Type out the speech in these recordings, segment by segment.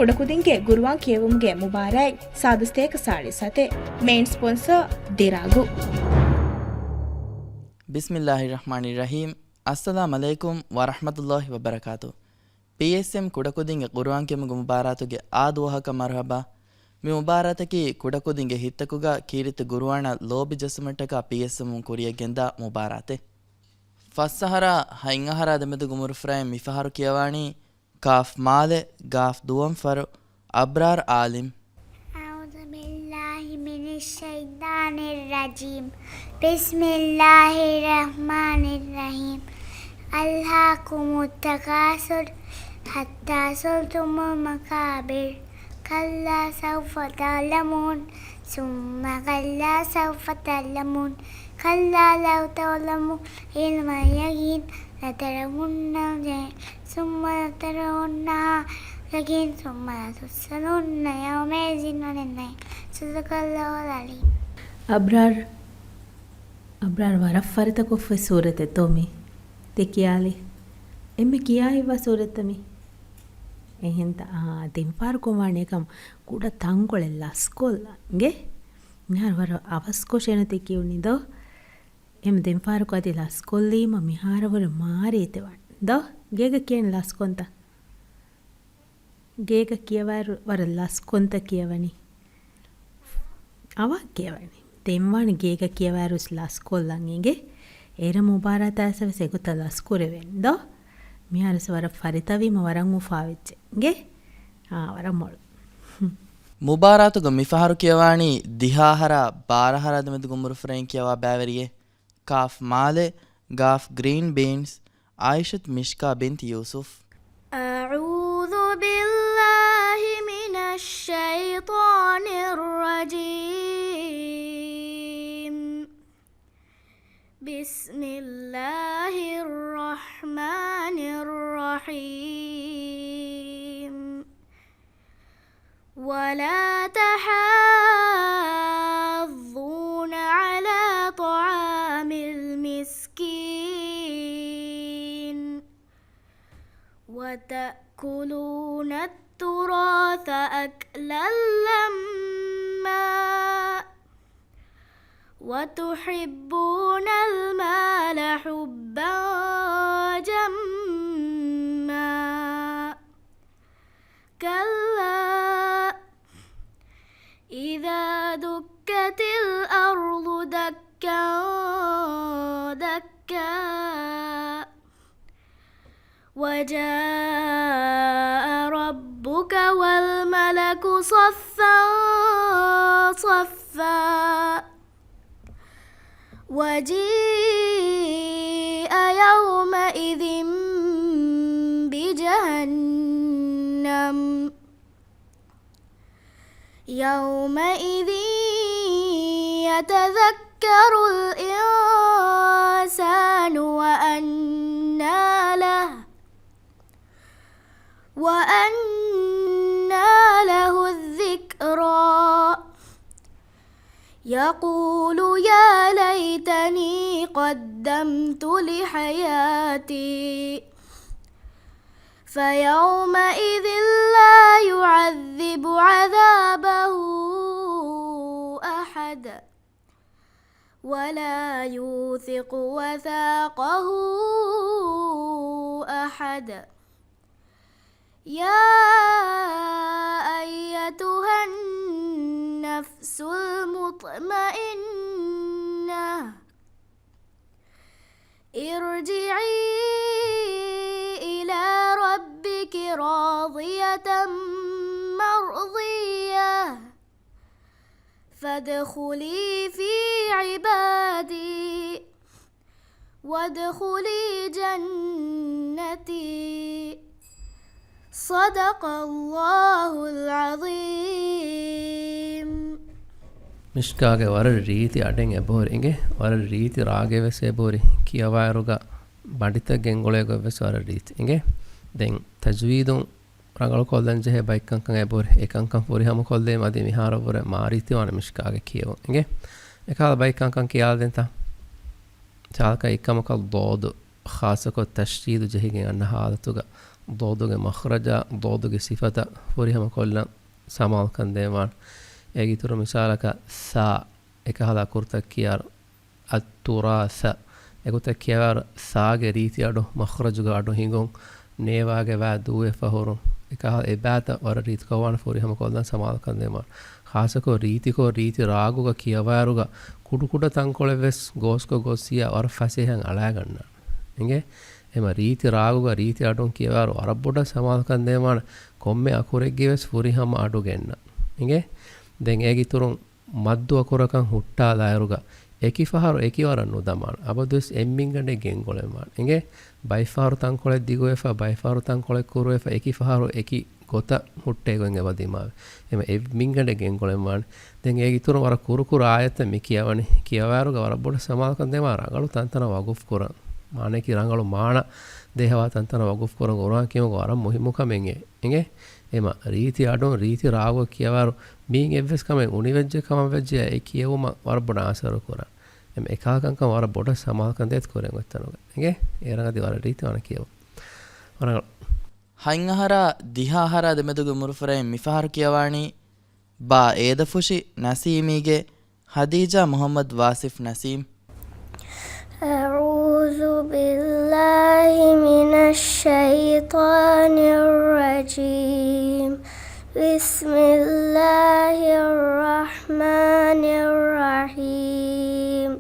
ಕುಡಕುದಿಂಗೆ ಗುರುವಾಂ ಕೇವುಂಗೆ ಮುಬಾರೈ ಸಾದಸ್ತೇಕ ಸಾಳಿ ಸತೆ ಮೇನ್ ಸ್ಪಾನ್ಸರ್ ದಿರಾಗು ಬಿಸ್ಮಿಲ್ಲಾಹಿರ್ ರಹ್ಮಾನಿರ್ ರಹೀಂ ಅಸ್ಸಲಾಮು ಅಲೈಕುಂ ವರಹಮತುಲ್ಲಾಹಿ ವಬರಕಾತು PSM ಕುಡಕುದಿಂಗೆ ಗುರುವಾಂ ಕೇವುಂಗೆ ಮುಬಾರಾತುಗೆ ಆದುವಹಕ ಮರ್ಹಬಾ ಮಿ ಮುಬಾರಾತಕಿ ಕುಡಕುದಿಂಗೆ ಹಿತ್ತಕುಗ ಕೀರಿತ ಗುರುವಾಣ ಲೋಬಿ ಜಸುಮಟ್ಟಕ PSM ಕುರಿಯಗೆಂದ ಮುಬಾರಾತೆ ಫಸ್ಸಹರ ಹೈಂಗಹರ ದಮೆದು ಗುಮುರುಫ್ರೈ ಮಿಫಹರು ಕಿಯವಾಣಿ ಕಾಫ್ ಮಾಲೆ ಗಾಫ್ ದುವಂ ಫರು ಅಬ್ರಾರ್ ಆಲಿಮ್ أعوذ بالله من الشيطان الرجيم بسم الله الرحمن الرحيم ألهاكم التكاثر حتى زرتم المقابر كلا سوف تعلمون ثم كلا سوف تعلمون كلا لو تعلمون علم اليقين لترون ثم لترونها يقين ثم لتسألن يومئذ عن النعيم صدق الله العليم ಅಬ್ರಾರ್ ವರಫರಿತ ಕೊಫ್ಫೆ ಸೂರತೆ ತೋಮಿ ತೆಕಿಯಾಲಿ ಎಮ್ಮೆ ಕಿಯಾಯಿವ ಸೂರತಮಿ එහෙන්ත දෙම්පාර කොමාණේකම් කුඩ තංකොලෙල්ල ස්කොල්ලන්ගේ මිහාරවර අවස්කොෂේනති කියුනිදෝ එම් දෙම්පාර කොති ලස්කොල්ලීම මිහාරවර මාරීතවන් දෝ ගේග කියන ලස්කොන්ත ගේග කියවර වර ලස්කොන්ත කියවනි අවා කියවනි දෙම්වාන ගේග කියවරුස් ලස්කොල්ලන්ගේ ඒර මුබාරතාසව සෙකුත ලස්කුරෙවෙන් දෝ මිහාරස වර ෆරිතවීම වරං උෆාවෙච්චේ වරම් මොළ ಮುಬಾರಾತುಗ ಮಿಫಹರು ಕಿಯವಾಣಿ ದಿಹಾಹರ ಬಾರಹರ ದಮೆದು ಗುಮುರು ಫ್ರೈನ್ ಕಿಯವಾ ಬ್ಯಾವರಿಯೆ ಕಾಫ್ ಮಾಲೆ ಗಾಫ್ ಗ್ರೀನ್ ಬೀನ್ಸ್ ಆಯಿಷತ್ ಮಿಷ್ಕಾ ಬಿಂತ್ ಯೂಸುಫ್ أعوذ بالله من الشيطان الرجيم بسم الله الرحمن الرحيم ولا تحاضون على طعام المسكين وتأكلون التراث أكلا لما وتحبون المال حبا جما كلا إذا دكت الأرض دكا دكا وجاء ربك والملك صفا صفا وجيء يومئذ بجهنم يومئذ يتذكر الإنسان وأنى له الذكرى يقول يا ليتني قدمت لحياتي فيومئذ لا يعذب عذابه أحد ولا يوثق وثاقه أحد يا أيتها النفس المطمئنة ارجعي إلى ربك راضية مرضية فادخلي في عبادي وادخلي جنتي صدق الله العظيم ಮಿಷ್ಕಾಗೆ ವರ ರೀತಿ ಅಡೆಂ ಎಬೋರಿಂಗೆ ವರ ರೀತಿ ರಾಗೆವೆಸ್ ಎಬೋರಿ ಕಿಯವಾರುಗ ಬಡಿತ ಗೆಂಗೊಳೆಗೊವೆಸ್ ವರ ರೀತಿ ಇಂಗೆ ದೆನ್ ತಜ್ವೀದುಂ ರಂಗಳು ಕೊಲ್ದನ್ ಜೆ ಬೈಕಂಕಂ ಎಬೋರಿ ಏಕಂಕಂ ಪುರಿ ಹಮ ಕೊಲ್ದೆ ಮದಿ ಮಿಹಾರವರ ಮಾರೀತಿ ವನ ಮಿಷ್ಕಾಗೆ ಕಿಯವ ಇಂಗೆ ಏಕಾಲ ಬೈಕಂಕಂ ಕಿಯಾಲ್ ದೆಂತ ಚಾಲಕ ಇಕ್ಕಮಕ ದೋದು ಖಾಸಕ ತಶ್ದೀದು ಜಹಿಗೆ ಅನ್ನ ಹಾಲತುಗ දෝදුගේ මඛරජා දෝදුගේ සිෆත ෆොරිහම කොල්ලන් සමාල් කන්දේවාන් ඒගිතුරු මිසාලක සා එක හදා කුර්තක් කියාර අත්තුරාස එකුතක් කියාර සාගේ රීති අඩු මඛරජුගේ අඩු හිඟොන් නේවාගේ වා දුවේ ෆහොරු එක ඒ බෑත වර රීති කවවන ෆොරිහම කොල්ලන් සමාල් කන්දේවාන් ખાસකෝ රීති රාගුග කියවාරුග කුඩු කුඩ තංකොළ වෙස් ගෝස්කෝ ගොස්සියා වර ෆසෙහන් අලා ගන්න නිගේ එම රීති රාගුග රීති අඩුන් කියවාරු අරබ්බොඩ සමාල්කන් දේමාන කොම්මේ අකුරෙක්ගේ වෙස් ෆුරිහම අඩු ගෙන්න නිගේ දැන් ඒගිතුරුන් මද්දු අකුරකන් හුට්ටා දායරුග ඒකි ෆහරු ඒකි වරන් උදමාන අබදුස් එම්මින්ගඩේ ගෙන්ගොලෙමාන නිගේ බයිෆාරු තංකොළ දිගෝෙෆා බයිෆාරු තංකොළ කුරුෙෆා ඒකි ෆහරු ඒකි ගොත හුට්ටේ ගොන් එවදීමාව එම එම්මින්ගඩේ ගෙන්ගොලෙමාන දැන් ඒගිතුරුන් වර කුරු ආයත මි කියවනි කියවාරුග වරබ්බොඩ සමාල්කන් දේමාන රගලු තන්තන වගුෆ් කරන් මානේ කි ರಂಗಳು ಮಾಣ ದೇಹವಾ ತಂತನ ವಗುಫ್ ಕೊರ ಗೊರಾನ್ ಕಿಮ ಗೊರಂ ಮುಹಿಮು ಕಮೆಂಗೆ ಇಂಗೆ එම රීති අඩොන් රීති රාග කියවරු මීන් එවස් කමෙන් උනිවෙජ්ජ කම වෙජ්ජ ඒ කියවම වර බොඩ ආසර කර එම එකාකංකම් වර බොඩ සමාල්කන් දෙත් කරෙන් ඔත්තනක ඉගේ ඒරගදි වර රීති වන කියව වර ಹೈಂಗಹರ ದಿಹಾಹರ ದೆಮೆದುಗು ಮುರುಫರೈ ಮಿಫಾರ್ ಕಿಯವಾಣಿ ಬಾ ಏದಫುಶಿ ನಸೀಮಿಗೆ ಹದೀಜಾ ಮುಹಮ್ಮದ್ ವಾಸಿಫ್ ನಸೀಮ್ أعوذ بالله من الشيطان الرجيم بسم الله الرحمن الرحيم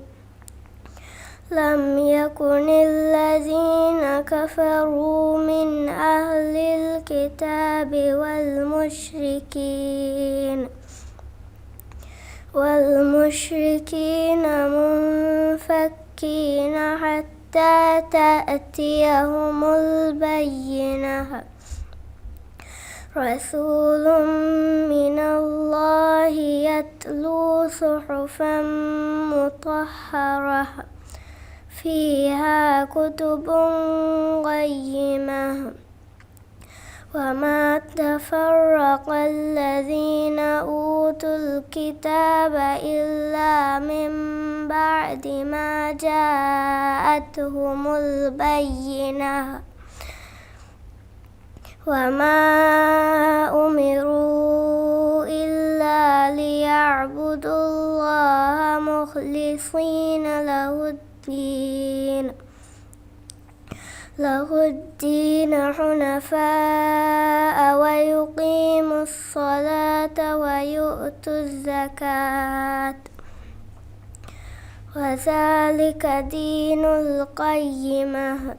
لم يكن الذين كفروا من أهل الكتاب والمشركين منفكين حتى تأتيهم البينة رسول من الله يتلو صحفا مطهرة فيها كتب قيمة وما تفرق الذين أوتوا الكتاب إلا من بعد ما جاءتهم البينة وما أمروا إلا ليعبدوا الله مخلصين له الدين حنفاء ويقيموا الصلاة ويؤتوا الزكاة وذلك دين القيمة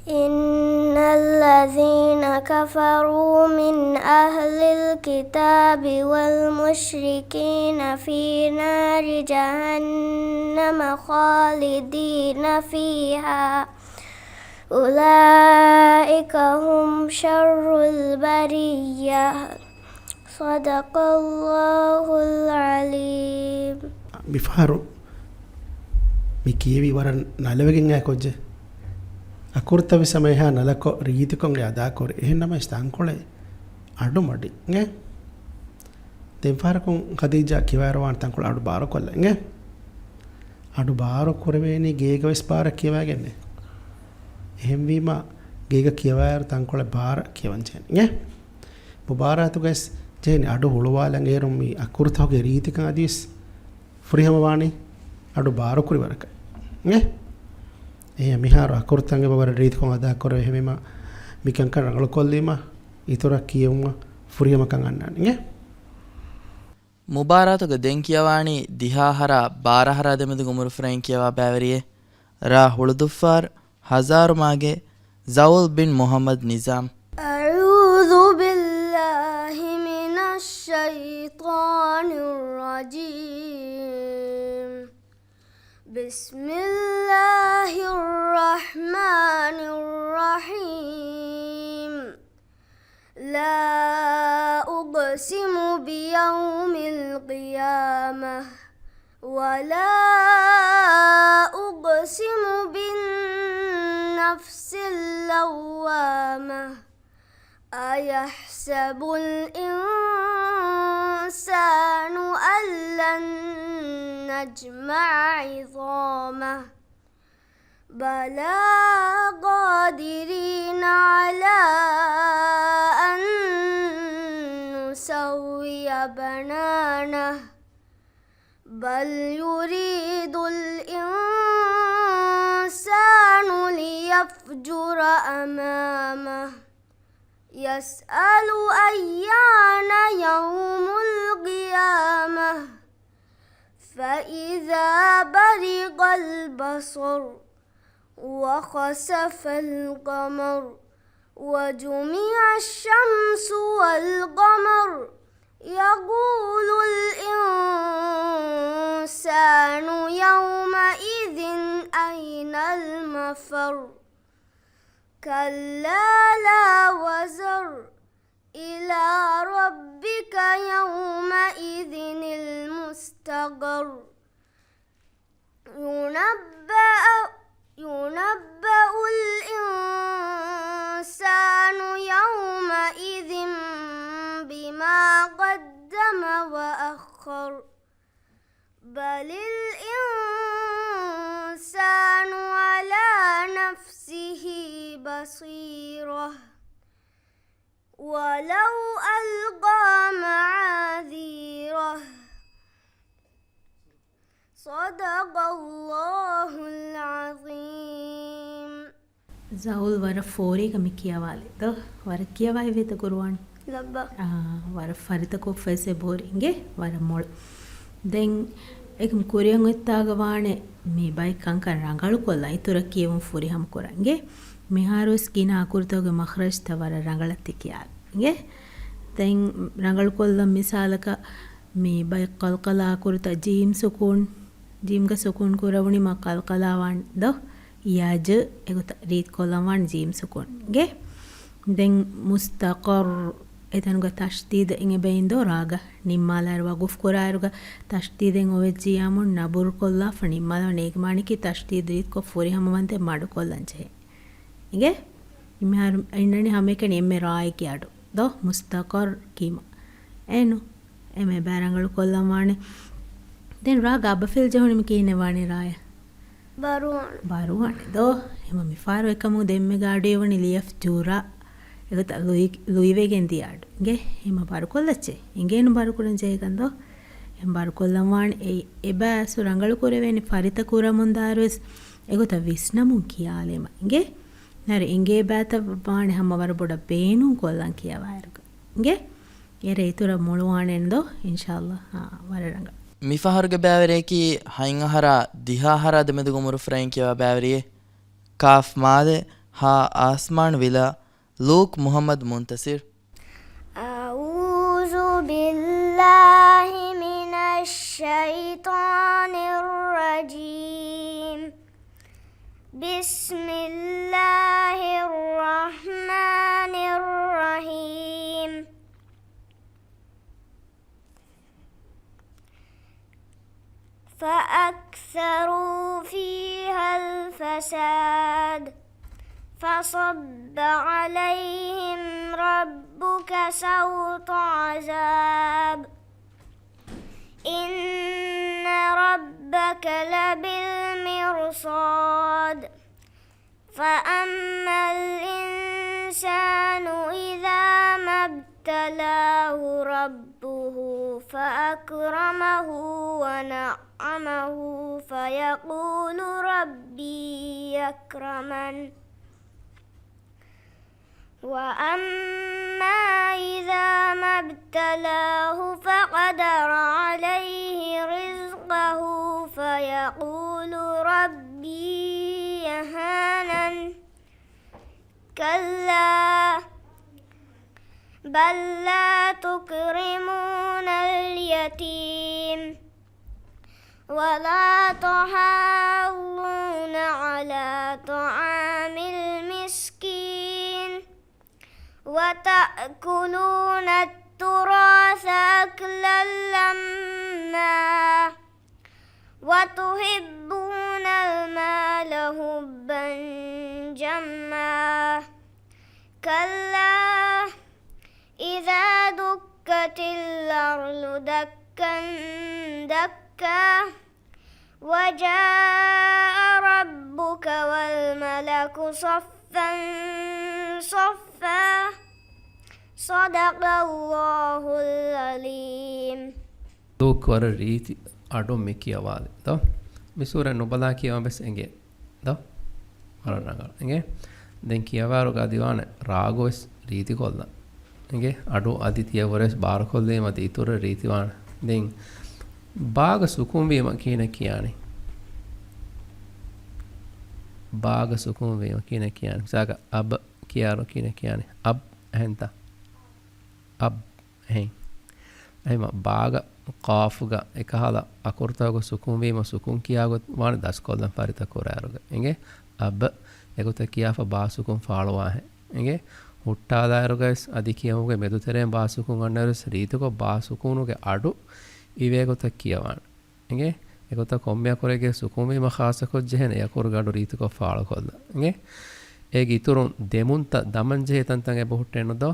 إن الذين كفروا من أهل الكتاب والمشركين في نار جهنم خالدين فيها أولئك هم شر البرية صدق الله العليم මිෆාරු මේ කියවි වරන් නලවගෙන් ආකොජ්ජ අකුර්තව සමයහ නලකො රීතිකොන් යදා කර එහෙන්නම ස්ථාංකොලේ අඩු මඩි ගේ දෙම්ෆාරකොන් ඛදීජා කිවරවාන් තංකොල අඩු බාර කොල්ල ගේ අඩු බාර කරවේනි ගේගවස් පාර කියවාගන්නේ එහෙම් වීම ගේග කියවාර තංකොල බාර කියවන්චෙන් ගේ මුබාරාතු ගස් ජේනි අඩු හුලවාලන් ඒරුම් මේ අකුර්තවගේ රීතිකන් අදීස් ෆ්‍රීහම වානි අඩු බාර කුරිවරක ගේ එය මිහාර අකුර්තංගේ බවර රීතිකොන් අදා කර එහෙමම මිකන් කරනගල කොල්ලීම ඉතොරක් කියවම ෆුරියමකන් අන්නන්නේ ಮುಬಾರಾತುಗ ದೆಂ ಕಿಯವಾಣಿ ದಿಹಾಹರ ಬಾರಹರ ದೆಮೆದು ಗುಮುರು ಫ್ರೈನ್ ಕಿಯವಾ ಬ್ಯಾವರಿಯೆ ರಾ ಹುಳುದುಫಾರ್ ಹಜಾರು ಮಾಗೆ ಜೌಲ್ ಬಿನ್ ಮೊಹಮ್ಮದ್ ನಿಜಾಮ್ أعوذ بالله من الشيطان الرجيم بسم الله الرحمن الرحيم لا أقسم بيوم القيامة ولا أقسم بالنفس اللوامة أيحسب الإنسان أن لن نجمع عظامه بلى قادرين على أن نسوي بنانه بل يريد الإنسان ليفجر أمامه يسأل أيان يوم القيامة فإذا برق البصر وخسف القمر وجمع الشمس والقمر يقول الإنسان يومئذ أين المفر كلا لا وزر إلى ربك يومئذ المستقر ينبأ الإنسان يومئذ بما قدم وأخر بل الإنسان على نفسه بصيرة ولو ألقى معاذيره صدق الله العظيم ಜೌಲ್ ವರ ಫೋರೇಗ ಮಿ ಕಿಯವಾಲೆ ದ ವರ ಕಿಯವಾಯಿ ವೇತ ಗುರುವಾಣಿ لبا ವರ ಫರಿತ ಕೊ ಫೆಸೆ ಬೋರಿಂಗೆ ವರ ಮೊಳ್ then ekam kuriyan uttagawane me bike kankan rangalu kolla itura kiyevum furi ham korange miharus kina akurtoge makhraj tawara rangalatti kiyal nge den rangalu kolla misalaka me bike qalqala akurta jim sukun jimga sukun kurawuni ma qalqala wan do yaj eguta reet kollawan jim sukun nge den mustaqar එතනුග තෂ්දීද ඉඟ බෙයින්දෝ රාග නිම්මාලාරවා ගුෆ් කොරායරුග තෂ්දීදෙන් ඔවෙච්චියාමුන් නබුරු කොල්ලා ෆනිම්මාලව නේගමානිකි තෂ්දීද රීත් කො ෆොරි හමවන්තේ මඩු කොල්ලංචේ ඉගේ ඉමහර ඉන්නනි හැමේක නෙම්මේ රායි කියාඩු දෝ මුස්තකර් කීම එනු එමේ බෑරංගලු කොල්ලම් වානේ දැන් රාග අබෆිල් ජහුනිම කීනේ වානේ රාය බරුවානේ දෝ එම මිෆාරෝ එකමු දෙම්මේ ගාඩේ වනි ලියෆ් ජූරා එගත ලුයිවෙගෙන් දියාඩු ගේ එම බරුකොල්ලච්චේ ඉංගේනු බරුකුරන් ජේගන්දෝ එම් බරුකොල්ලම් වාන එබෑසු රංගලු කුරවෙනි පරිත කුරමුන්දාරුස් එගොත විස්නමුන් කියාලෙම ඉංගේ නර ඉංගේ බෑත වාන හැම වර බොඩ බේනු කොල්ලන් කියවායරුක ඉංගේ එර ඉතුර මුළුවානෙන්දෝ ඉන්ෂාල්ලා වර රංග මිෆහරුග බෑවරේකි හයින් අහරා දිහා හරා දෙමෙදු ගොමුරු ෆ්‍රෙන් කියවා බෑවරියේ කාෆ් මාදේ හා ආස්මාන් විලා لوك محمد منتصر أعوذ بالله من الشيطان الرجيم بسم الله الرحمن الرحيم فأكثروا فيها الفساد فصب عليهم ربك سوط عذاب إن ربك لبالمرصاد فأما الإنسان إذا ما ابتلاه ربه فأكرمه ونعمه فيقول ربي يكرمن وأما إذا ما ابتلاه فقدر عليه رزقه فيقول ربي يهانن كلا بل لا تكرمون اليتيم ولا تحاضون على طعام المسكين وتأكلون التراث أكلا لما وتحبون المال حبا جما كلا إذا دكت الأرض دكا دكا وجاء ربك والملك صفا صفا صدق الله العليم දුක් වර රීති අඩු මෙ කියවාද ද මිසූර නොබලා කියවා බස් එගේ ද වරනගල එගේ දැන් කියවාරු ගදිවාන රාගොස් රීති කොල්ල එගේ අඩු අදිතිය වරස් බාර කොල්ලේ මත ඉතුරු රීතිවාන දැන් බාග සුකුම් වීම කියන කියන්නේ බාග සුකුම් වීම කියන කියන්නේ සාක අබ කියාරු කියන කියන්නේ අබ් එහෙන්ත අබ් එහෙන් එහෙම බාග කාෆුග එකහල අකුර්තාවක සුකුම් වීම සුකුම් කියාගොත් වාන දස් කොල්ලන් පරිත කොරාරුග එගේ අබ එගොත කියාෆ බාසුකුම් ෆාලවා හැ එගේ ಹುಟ್ಟಾದಾರುಗಸ್ ಅದಿಕಿಯමුಗೆ ಮೆದುತೆರೆಂ ಬಾಸುಕುಂ ಅನ್ನರಸ್ ರೀತುಕೊ ಬಾಸುಕುನುಗೆ ಅಡು ಇವೇಗೊತ ಕಿಯವಾನ ಎಂಗೆ ಎಗೊತ ಕೊಮ್ಮ್ಯ ಕೊರೆಗೆ ಸುಕುಮಿ ಮಖಾಸಕೊ ಜೆಹನೆ ಯಕುರು ಗಡು ರೀತುಕೊ ಫಾಳ ಕೊಲ್ಲ ಎಂಗೆ ಏಗ ಇತುರುಂ ದೆಮುಂತ ದಮನ್ ಜೆಹತಂತಂಗೆ ಬಹುಟ್ಟೆನ್ನದೋ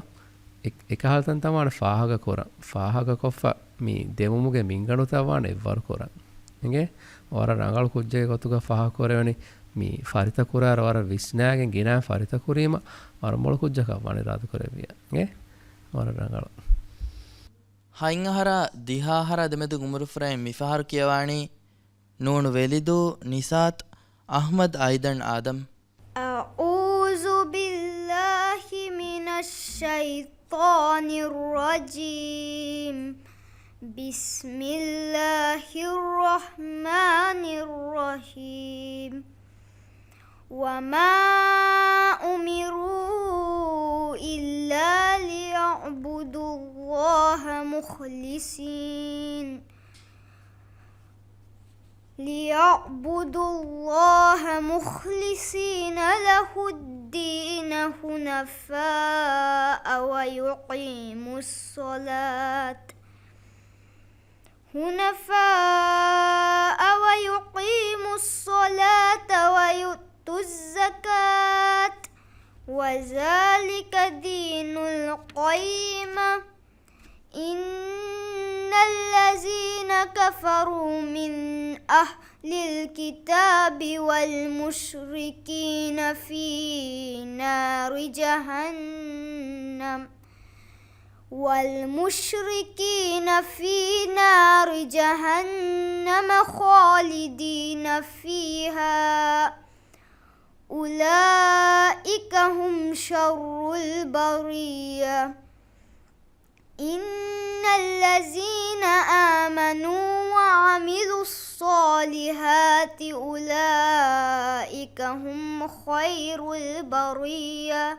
එකහල්තන් තමාන ෆාහග කොර ෆාහග කොෆ මී දෙමුමුගේ මිංගණු තවාන එවර කොර එගේ වර රංගල් කුජ්ජේ ගොතුක ෆාහ කොරවනි මී ෆරිත කුරාර වර විස්නාගෙන් ගිනා ෆරිත කුරීම වර මොළ කුජ්ජක වනේ රාද කරවිය එගේ වර රංගල ಹೈಂಗಹರ ದಿಹಾಹರ ದೆಮೆದು ಗುಮರು ಫ್ರೈ ಮಿಫಹರ್ ಕಿಯವಾಣಿ ನೂನು ವೆಲಿದು ನಿಸಾತ್ ಅಹ್ಮದ್ ಐದನ್ ಆದಂ ಅಊಜು ಬಿಲ್ಲಾಹಿ ಮಿನಶ್ ಶೈತಾನಿರ್ ರಜೀಮ್ ಬಿಸ್ಮಿಲ್ಲಾಹಿರ್ ರಹ್ಮಾನಿರ್ ರಹೀಮ್ وما أمروا إلا ليعبدوا الله مخلصين له الدين حنفاء ويقيموا الصلاة ويؤتوا الزكاة وذلك دين القيمة إن الذين كفروا من أهل الكتاب والمشركين في نار جهنم خالدين فيها أولئك هم شر البرية إن الذين آمنوا وعملوا الصالحات أولئك هم خير البرية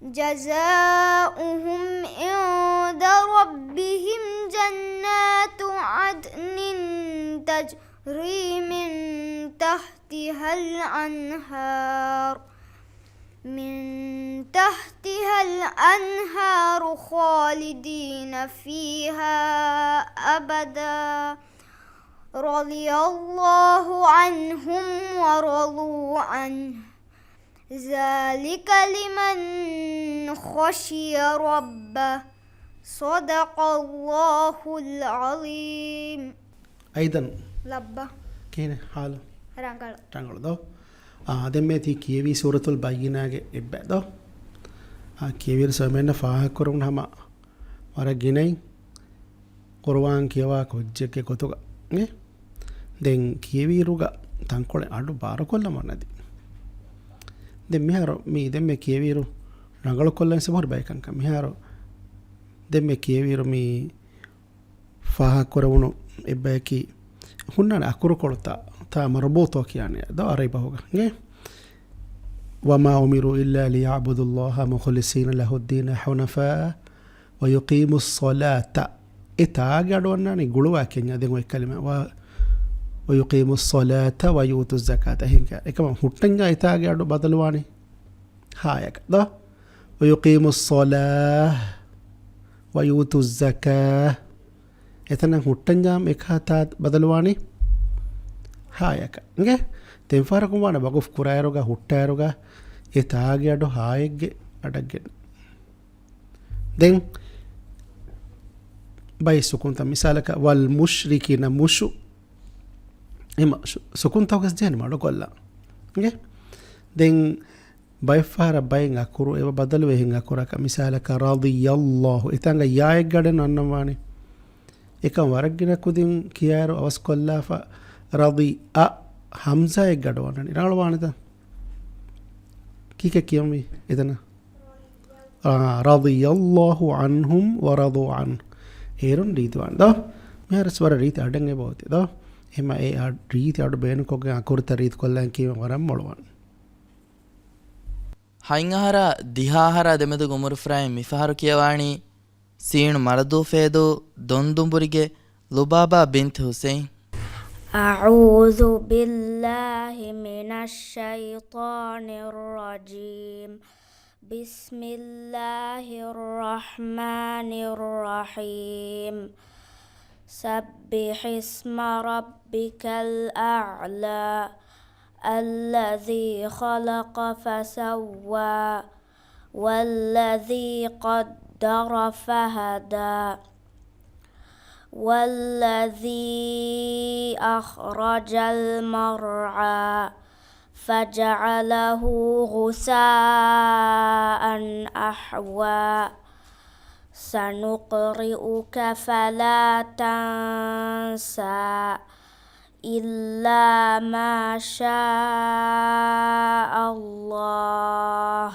جزاؤهم عند ربهم جنات عدن تجري من تحتها الأنهار خالدين فيها أبدا رضي الله عنهم ورضوا عنه ذلك لمن خشي ربه صدق الله العظيم أيضا لبا كين حال رانغال دو دمتي كيوي سورة البينة إبدا كيوير سمعنا فاه كرون هما ورا جيني قرآن كيوا كوجك كتوغا دين كيوي روغا تانكول أدو بارو كلا ماندي دم ميهارو مي دم كيويرو رانغالو كلا سمور بايكان كم ميهارو دم كيويرو مي فاه كرونو إباكي هننا أكورو كولتا تا مربوطة يعني ده قريبة هو وما أمروا إلا ليعبدوا الله مخلصين له الدين حنفاء ويقيموا الصلاة إتاجروا أنني قلوا كنيا دين الكلمة ويقيموا الصلاة ويؤتوا الزكاة هيك كمان هتنجا إتاجروا بدلواني هايك ده ويقيموا الصلاة ويؤتوا الزكاة إتنا هتنجا مكاتات بدلواني ಹಾಯಕ ಹಂಗೆ ತೆಂಫಾರಕು ಮಾಡ ಬಗುಫ್ ಕುರಾಯರುಗ ಹುಟ್ಟಾಯರುಗ ಎ ತಾಗೆ ಅಡು ಹಾಯಗ್ಗೆ ಅಡಗ್ಗೆ ದೆನ್ ಬೈಸುಕುಂತ ಮಿಸಾಲಕ ವಲ್ ಮುಶ್ರಿಕಿನ ಮುಶು එහෙම සුකුන් තවකස් ජයන මඩ කොල්ලා ගේ දැන් බයිෆාර බයින් අකුරු ඒව බදල වෙහින් අකුරක මිසාලක රදියල්ලාහු ඉතංග යායෙක් ගඩන අන්නවානේ එකම වරක්ගෙන කුදින් කියාරු අවස් කොල්ලාෆා රදි අ හම්සා එක් ගඩවන්න නිරාලවානද කීක කියමි එතන රදියල්ලාහු අන්හුම් වරදු අන් ඒරුන් රීතිවන්ද මෙහර ස්වර රීති අඩන්ගේ බෞතිද එම ඒ රීති අඩු බේනකොගේ අකුරත රීති කොල්ලන් කීම වරම් මොළුවන් ಹೈಂಗಹರ ದಿಹಾಹರ ದೆಮೆದು ಗುಮುರು ಫ್ರೈ ಮಿಫಹರು ಕಿಯವಾಣಿ ಸೀಣು ಮರದು ಫೇದು ದೊಂದುಂಬುರಿಗೆ ಲುಬಾಬಾ ಬಿಂತ್ ಹುಸೈನ್ أعوذ بالله من الشيطان الرجيم بسم الله الرحمن الرحيم سبح اسم ربك الأعلى الذي خلق فسوى والذي قدر فهدى والذي أخرج المرعى فجعله غثاء أحوى سنقرئك فلا تنسى إلا ما شاء الله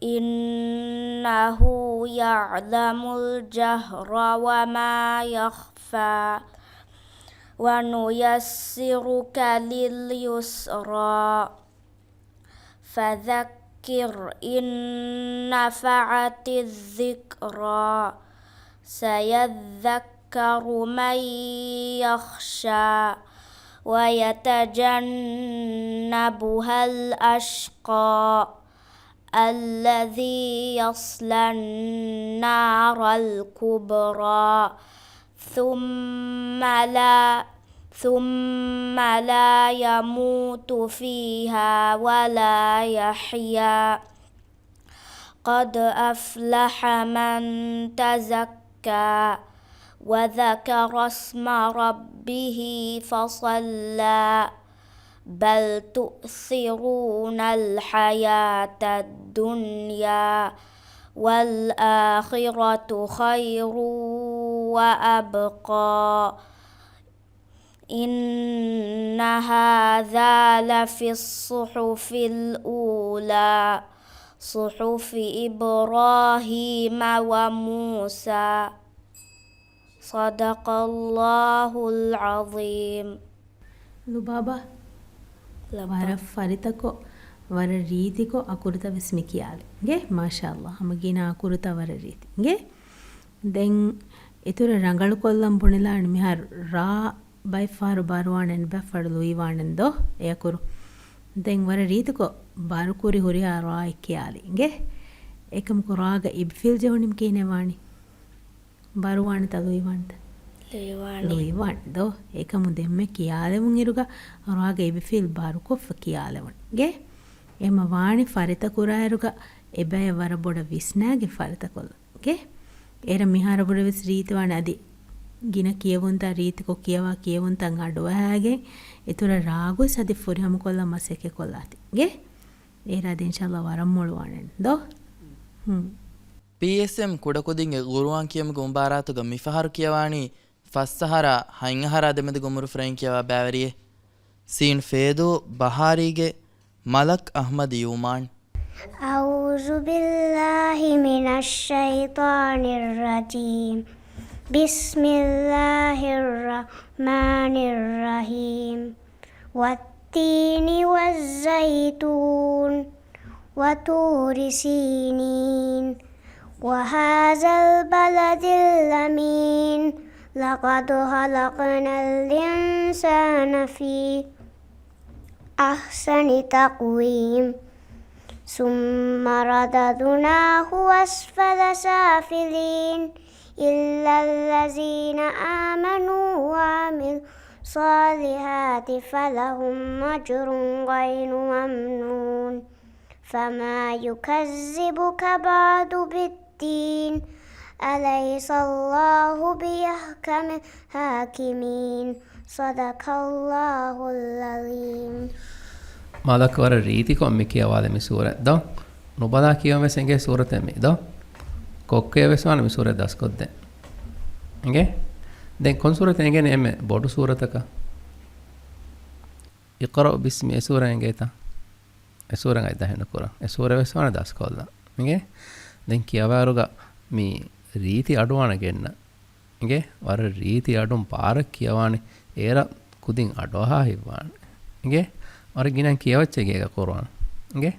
إنه يعلم الجهر وما يخفى ونيسرك لليسرى فذكر إن نفعت الذكرى سيذكر من يخشى ويتجنبها الأشقى الذي يصلى النار الكبرى ثم لا يموت فيها ولا يحيا قد أفلح من تزكى وذكر اسم ربه فصلى بل تؤثرون الحياة الدنيا والآخرة خير وأبقى إن هذا لفي الصحف الأولى صحف إبراهيم وموسى صدق الله العظيم ಲುಬಾಬಾ ವರ ಫರಿತಕೊ ವರ ರೀತಿಕೊ ಅಕುರುತ ವಿಸ್ಮಿ ಕಿಯಾಲೆ ಗೆ ಮಾಶಾಅಲ್ಲಾ ಹಮಗಿನ ಅಕುರುತ ವರ ರೀತಿ ಗೆ ದೆನ್ ಇತುರ ರಂಗಳು ಕೊಲ್ಲಂ ಬುಣಿಲಾಣಿ ಮಿಹಾರ್ ರಾ ಬೈ ಫಾರು ಬಾರುವಾಣೆನ್ ಬೆಫಡು ಲುಯಿವಾಣೆನ್ ದೋ ಏಕುರು ದೆನ್ ವರ ರೀತಿಕೊ ಬಾರುಕುರಿ ಹುರಿಯಾ ರಾ ಕಿಯಾಲೆ ಗೆ ಏಕಂ ಕುರಾಗ ಇಬ್ಫಿಲ್ ಜವಣಿಂ ಕೀನೆವಾಣಿ ಬಾರುವಾಣೆ ತಲುಯಿವಾಣೆ ಲುಯಿವಾಣೆ ಏಕಮು ದೆಮ್ಮೆ ಕಿಯಾಲೆವುಂ ಇರುಗ ರಾಗ ಇಬಿಫಿಲ್ ಬಾರು ಕೊಫ್ಫ ಕಿಯಾಲೆವುನ್ ಗೆ ಎಮ ವಾಣಿ ಫರಿತ ಕುರಾಯರುಗ ಎಬೆಯ ವರ ಬೊಡ ವಿಸ್ನಾಗೆ ಫರಿತ ಕೊಲ್ಲ ಗೆ ಎರ ಮಿಹಾರ ಬೊಡ ವಿಸ್ ರೀತಿವಾಣೆ ಅದಿ ಗಿನ ಕಿಯವುಂತ ರೀತಿಕೊ ಕಿಯವುಂತಂ ಅಡುವ ಹಾಗೆ ಇತುರ ರಾಗು ಸದಿ ಫುರಿ ಹಮ ಕೊಲ್ಲ ಮಸೆಕೆ ಕೊಲ್ಲಾತಿ ಗೆ ಏರಾದ ಇನ್ಶಾಅಲ್ಲಾ ವರಂ ಮೊಳುವಾಣೆ ದೋ PSM ಕುಡಕುದಿಂಗೆ ಗುರುವಾನ್ ಕಿಯಮುಗ ಉಂಬಾರಾತುಗ ಮಿಫಹರು ಕಿಯವಾಣಿ ಫಸ್ಸಹರ ಹೈಂಗಹರ ದೆಮೆದು ಗುಮುರು ಫ್ರೈನ್ ಕಿಯವಾ ಬ್ಯಾವರಿಯೆ ಸೀನ್ ಫೇದು ಬಹಾರಿಗೆ ಮಲಕ್ ಅಹ್ಮದ್ ಯೂಮಾನ್ أعوذ بالله من الشيطان الرجيم بسم الله الرحمن الرحيم والتين والزيتون وطور سينين وهذا البلد الأمين لقد خلقنا الإنسان في أحسن تقويم ثم رددناه أسفل سافلين إلا الذين آمنوا وعملوا الصالحات فلهم أجر غير ممنون فما يكذبك بعد بالدين أليس الله بأحكم الحاكمين صدق الله العظيم. ಮಾದಕ ವರ ರೀತಿ ಕೊಮ್ಮಿ ಕಿಯವಾಲೆ ಮಿ ಸೂರೆ ದ ನುಬದಾ ಕಿಯವೆ ಸೆಂಗೆ ಸೂರತೆ ಮಿ ದ ಕೊಕ್ಕೆ ವೆಸವಾನ ಮಿ ಸೂರೆ ದಸ್ ಕೊದ್ದೆ ಎಂಗೆ ದೆನ್ ಕೊನ್ ಸೂರತೆ ಎಂಗೆ ನೇಮೆ ಬೋಡು ಸೂರತಕ ಇಕ್ರಾ ಬಿಸ್ಮಿ ಎಸೂರ ಎಂಗೇತ ಎಸೂರ ಐದ ಹೆಣ್ಣು ಕುರ ಎಸೂರ ವೆಸವಾನ ದಸ್ ಕೊಲ್ಲ ಎಂಗೆ ದೆನ್ ಕಿಯವಾರುಗ ಮಿ ರೀತಿ ಅಡುವಾನ ಗೆನ್ನ ಎಂಗೆ ವರ ರೀತಿ ಅಡುಂ ಪಾರ ಕಿಯವಾನಿ ಏರ ಕುದಿನ್ ಅಡೋಹಾ ಹಿವ್ವಾನ ಎಂಗೆ ವರ ಗಿನನ್ ಕಿಯವಚ್ಚೆಗೆ ಕುರಾನ್ ಎಂಗೆ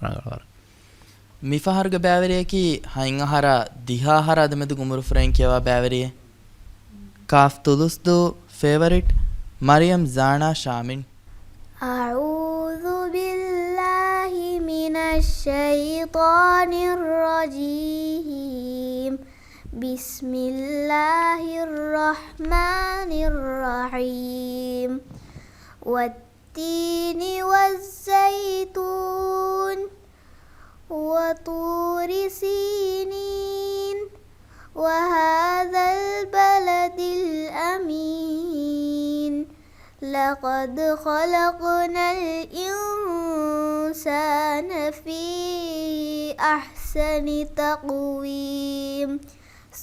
ರಂಗಳವರ ಮಿಫಹರ್ಗ ಬ್ಯಾವರಿಯಕಿ ಹೈಂಗ ಹರ ದಿಹಾ ಹರ ಅದಮೆದು ಗುಮುರು ಫ್ರೆಂಕ್ ಯವಾ ಬ್ಯಾವರಿಯೆ ಕಾಫ್ ತುಲುಸ್ದು ಫೇವರಿಟ್ ಮರಿಯಂ ಜಾಣಾ ಶಾಮಿನ್ أعوذ بالله من الشيطان الرجيم بسم الله الرحمن الرحيم والتين والزيتون وطور سينين وهذا البلد الأمين لقد خلقنا الإنسان في أحسن تقويم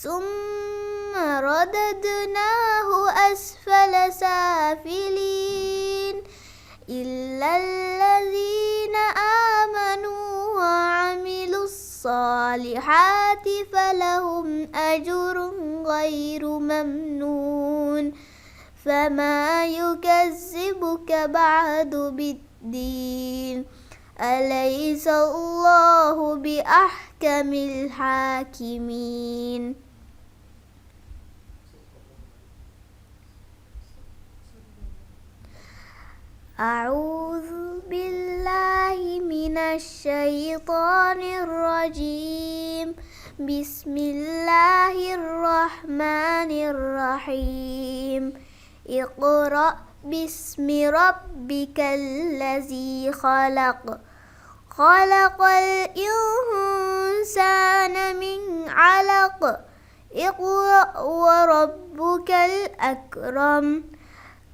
ثم رددناه أسفل سافلين إلا الذين آمنوا وعملوا الصالحات فلهم أجر غير ممنون فما يكذبك بعد بالدين أليس الله بأحكم الحاكمين. أعوذ بالله من الشيطان الرجيم بسم الله الرحمن الرحيم اقرأ باسم ربك الذي خلق خلق الإنسان من علق اقرأ وربك الأكرم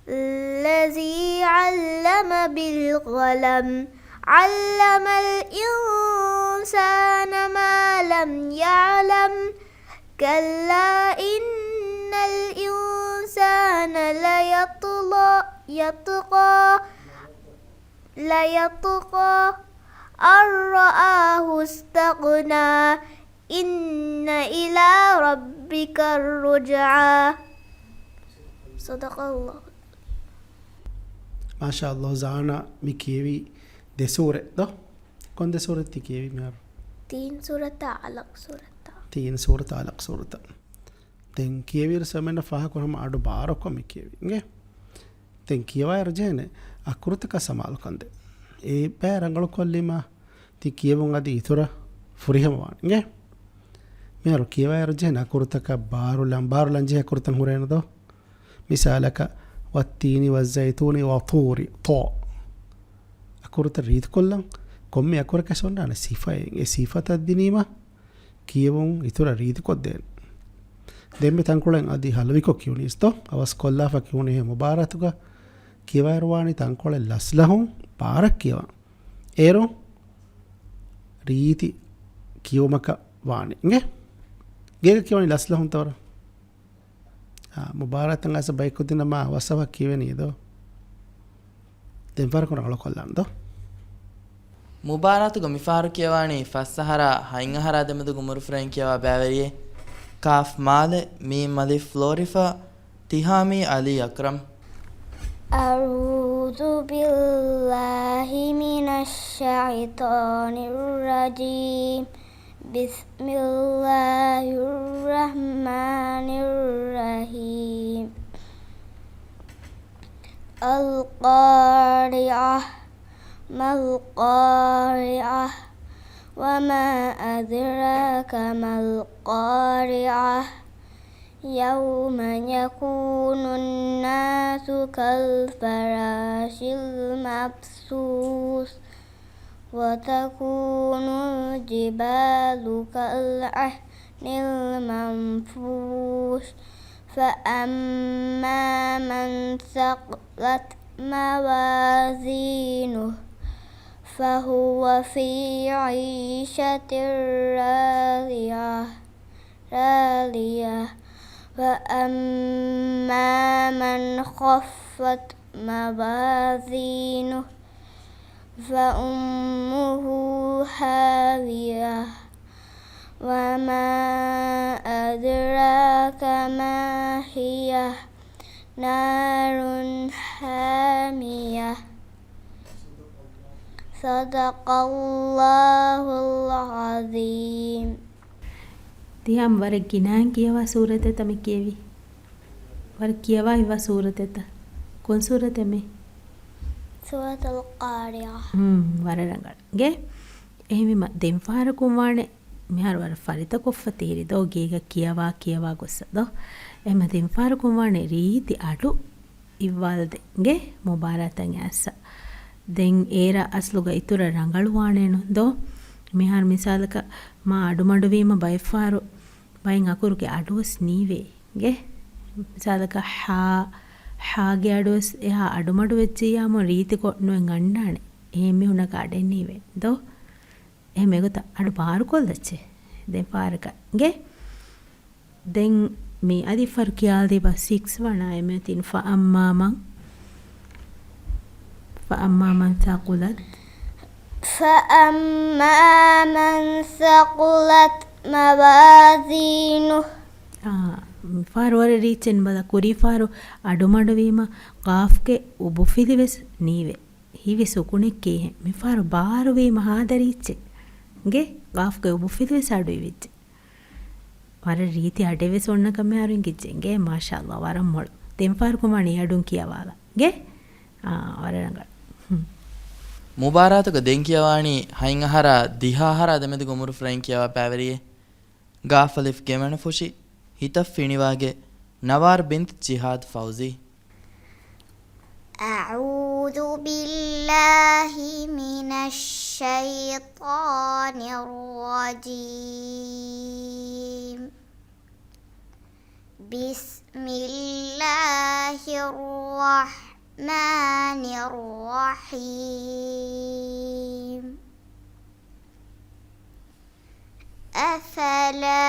الذي علم بالقلم علم الإنسان ما لم يعلم كلا إن الإنسان ليطغى أن رآه استغنى إن إلى ربك الرجعى. صدق الله. ما شاء الله زانا مي كيوي دي سورة ده كون دي سورة تي كيوي ميار 3 سورة علق سورة 3 سورة علق سورة تن كيوي رسمنا فاها كورم أدو بارو كو مي كيوي نge تن كيوا يرجهنه අකුරුතක සමාල් කන්ද ඒ පෑ රංගල කොල්ලිම ති කියවුන් අද ඉතුර ෆුරිහමවාන් nge මෙරු කියවා යරජහන අකුරුතක බාරු ලංජේ අකුරුතන් හුරේනදෝ මිසාලක والتين والزيتون وطور طاء أكورة الريد كلهم كم أكورة كسرنا على صفة الدنيمة كيوم يتورا الريد كودين دم تانكولين أدي هلويكو كيونيستو أواس كلها فكيونه مباراتوكا كيوارواني تانكولين لسلهم بارك كيوا إيرو ريتي كيومك واني إنجه جيك كيواني لسلهم تورا مباراتن أسا بايكودين ما وصفا كيواني دو دم فاركونا على كلام دو ಮುಬಾರಾತುಗ ಮಿಫಾರು ಕಿಯವಾಣಿ ಫಸ್ಸಹರ ಹೈಂಗಹರ ದೆಮದು ಗುಮುರು ಫ್ರೆಂ ಕಿಯವಾ ಬ್ಯಾವರಿಯೆ ಕಾಫ್ ಮಾಲೆ ಮೀಮ್ ಅಲಿಫ್ ಫ್ಲೋರಿಫಾ ತಿಹಾಮಿ ಅಲಿ ಅಕ್ರಮ್ أعوذ بالله من الشيطان الرجيم بسم الله الرحمن الرحيم القارعة ما القارعة وما أدراك ما القارعة يوم يكون الناس كالفراش المبثوث وتكون الجبال كالعهن المنفوش فأما من ثقلت موازينه فهو في عيشة راضية وأما من خفت موازينه فأمه هاوية وما أدراك ما هي نار حامية صدق الله العظيم. තියම් වර ගිනාන් කියවා සූරත තම කියවි වර කියවා ඉව සූරතත කොන් සූරතෙමේ سورة القارعة. වර රංගල්ගේ එහෙමිම දෙම් ෆාර කුම්වානේ මිහාර වර ෆරිත කොෆ්ෆ තීරි දෝ ගේග කියවා ගොස්සදෝ එම දෙම් ෆාර කුම්වානේ රීති අඩු ඉවල්දෙගේ මුබාරතන් ඇස්ස දෙන් ඒර අස්ලුග ඉතුර රංගලුවානේනු දෝ මිහාර මිසාලක මා අඩුමඩුවීම බයිෆාරු බයින් අකුරුගේ අඩුවස් නීවේගේ මිසාලක හාගේ අඩුවස් එහා අඩුමඩු වෙච්චියාම රීති කොට්නුවෙන් ගණ්ඩානේ එහෙමි උනක අඩෙන්නීවේ දෝ එහෙම එගොත අඩු පාරු කොල්දච්චේ දෙන් පාරකගේ දෙන් මේ අදි ෆර් කියාල් දීබ 6 වනා එමෙ තින් فأما من ثقلت فأما من ثقلت موازينه ෆාරු වර රීචෙන් බල කුරි ෆාරු අඩුමඩුවීම කාෆ්ගේ උබුෆිලිවෙස් නීවේ හිවි සුකුණෙක්කේ මෙ ෆාරු බාරුවීම හාදරීච්චේ ගේ කාෆ්ගේ උබුෆිලිවෙස් අඩුයි වෙච්ච වර රීති අඩෙවෙස් ඔන්න කමයාරුන් කිච්චෙන්ගේ මාෂාල්ලා වරම් මොළ තෙම් ෆාරු කුමාණී අඩුන් කියවාලා ගේ වර රංගල් ಮುಬಾರಾತುಗ ದೆಂಕಿಯವಾಣಿ ಹೈಂಗಹರ ದಿಹಾಹರ ದೆಮೆದು ಗುಮುರು ಫ್ರೈಂಕಿಯವ ಪ್ಯಾವರಿಯೆ ಗಾಫಲಿಫ್ ಗೆಮಣ ಫುಶಿ ಹಿತಫ್ ಫಿಣಿವಾಗೆ ನವಾರ್ ಬಿಂತ್ ಜಿಹಾದ್ ಫೌಜಿ أعوذ بالله من الشيطان الرجيم بسم الله الرحمن الرحيم أفلا